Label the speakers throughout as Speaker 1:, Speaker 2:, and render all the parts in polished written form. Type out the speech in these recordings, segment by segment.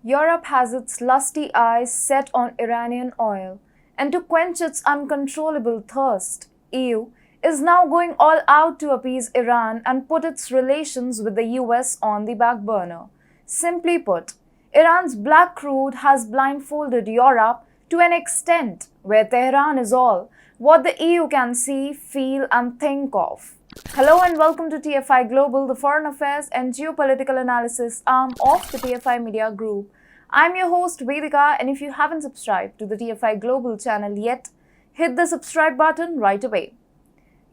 Speaker 1: Europe has its lusty eyes set on Iranian oil, and to quench its uncontrollable thirst, EU is now going all out to appease Iran and put its relations with the US on the back burner. Simply put, Iran's black crude has blindfolded Europe to an extent where Tehran is all what the EU can see, feel, and think of. Hello and welcome to TFI Global, the foreign affairs and geopolitical analysis arm of the TFI Media Group. I'm your host Vedika, and if you haven't subscribed to the TFI Global channel yet, hit the subscribe button right away.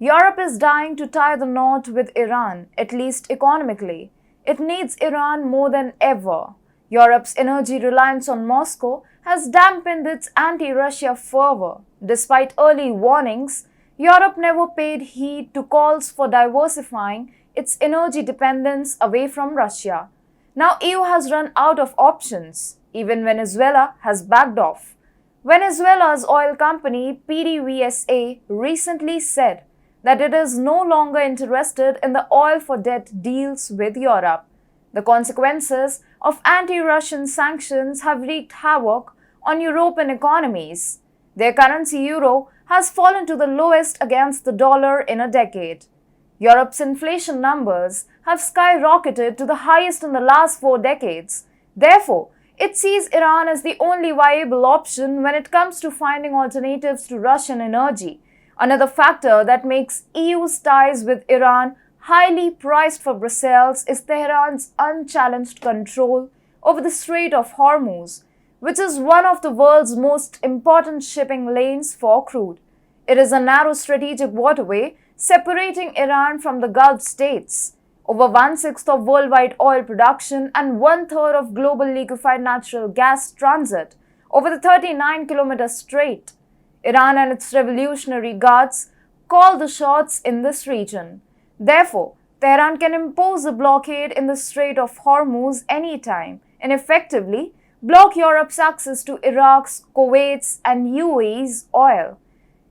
Speaker 1: Europe is dying to tie the knot with Iran, at least economically. It needs Iran more than ever. Europe's energy reliance on Moscow has dampened its anti-Russia fervor. Despite early warnings, Europe never paid heed to calls for diversifying its energy dependence away from Russia. Now EU has run out of options. Even Venezuela has backed off. Venezuela's oil company PDVSA recently said that it is no longer interested in the oil for debt deals with Europe. The consequences of anti-Russian sanctions have wreaked havoc on European economies. Their currency euro has fallen to the lowest against the dollar in a decade. Europe's inflation numbers have skyrocketed to the highest in the last 4 decades. Therefore, it sees Iran as the only viable option when it comes to finding alternatives to Russian energy. Another factor that makes EU's ties with Iran highly prized for Brussels is Tehran's unchallenged control over the Strait of Hormuz, which is one of the world's most important shipping lanes for crude. It is a narrow strategic waterway separating Iran from the Gulf states. Over 1/6 of worldwide oil production and 1/3 of global liquefied natural gas transit over the 39-kilometer strait. Iran and its Revolutionary Guards call the shots in this region. Therefore, Tehran can impose a blockade in the Strait of Hormuz anytime and effectively block Europe's access to Iraq's, Kuwait's, and UAE's oil.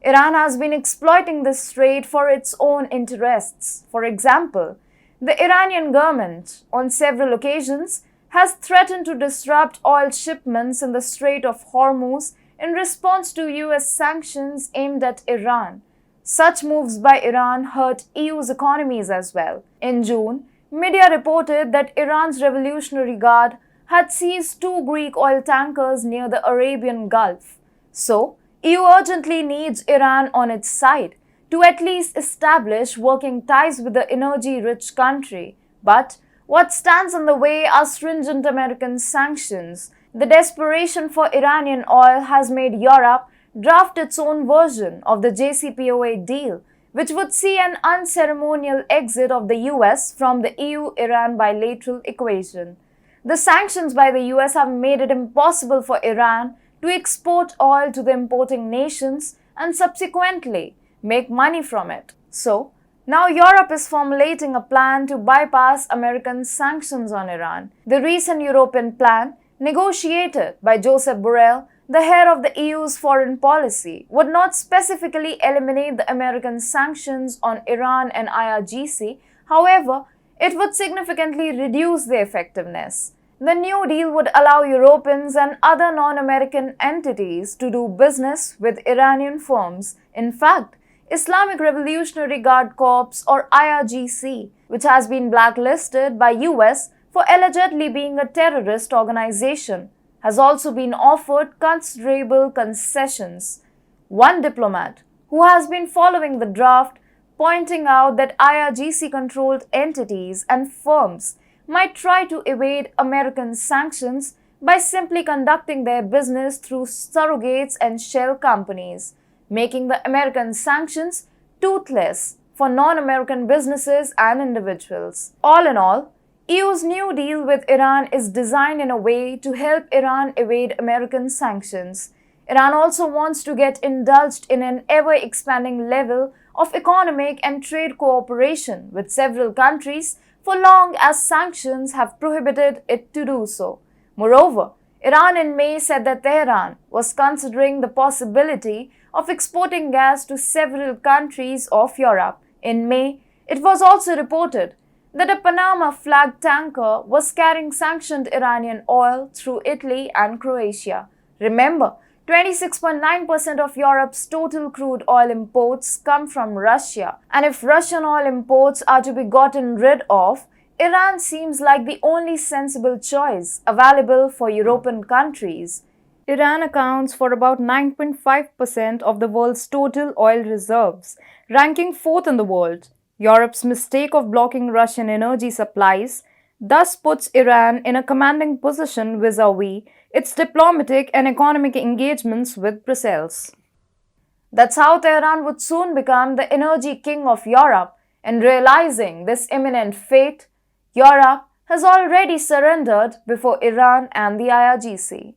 Speaker 1: Iran has been exploiting this strait for its own interests. For example, the Iranian government, on several occasions, has threatened to disrupt oil shipments in the Strait of Hormuz in response to US sanctions aimed at Iran. Such moves by Iran hurt EU's economies as well. In June, media reported that Iran's Revolutionary Guard had seized 2 Greek oil tankers near the Arabian Gulf. So, EU urgently needs Iran on its side to at least establish working ties with the energy-rich country. But what stands in the way are stringent American sanctions. The desperation for Iranian oil has made Europe draft its own version of the JCPOA deal, which would see an unceremonial exit of the US from the EU-Iran bilateral equation. The sanctions by the US have made it impossible for Iran to export oil to the importing nations and subsequently make money from it. So, now Europe is formulating a plan to bypass American sanctions on Iran. The recent European plan, negotiated by Josep Borrell, the head of the EU's foreign policy, would not specifically eliminate the American sanctions on Iran and IRGC. However, it would significantly reduce their effectiveness. The new deal would allow Europeans and other non-American entities to do business with Iranian firms. In fact, Islamic Revolutionary Guard Corps, or IRGC, which has been blacklisted by US for allegedly being a terrorist organization, has also been offered considerable concessions. One diplomat who has been following the draft pointing out that IRGC-controlled entities and firms might try to evade American sanctions by simply conducting their business through surrogates and shell companies, making the American sanctions toothless for non-American businesses and individuals. All in all, EU's new deal with Iran is designed in a way to help Iran evade American sanctions. Iran also wants to get indulged in an ever-expanding level of economic and trade cooperation with several countries for long as sanctions have prohibited it to do so. Moreover, Iran in May said that Tehran was considering the possibility of exporting gas to several countries of Europe. In May, it was also reported that a Panama flagged tanker was carrying sanctioned Iranian oil through Italy and Croatia. Remember, 26.9% of Europe's total crude oil imports come from Russia. And if Russian oil imports are to be gotten rid of, Iran seems like the only sensible choice available for European countries. Iran accounts for about 9.5% of the world's total oil reserves, ranking fourth in the world. Europe's mistake of blocking Russian energy supplies thus puts Iran in a commanding position vis a vis its diplomatic and economic engagements with Brussels. That's how Tehran would soon become the energy king of Europe. And realizing this imminent fate, Europe has already surrendered before Iran and the IRGC.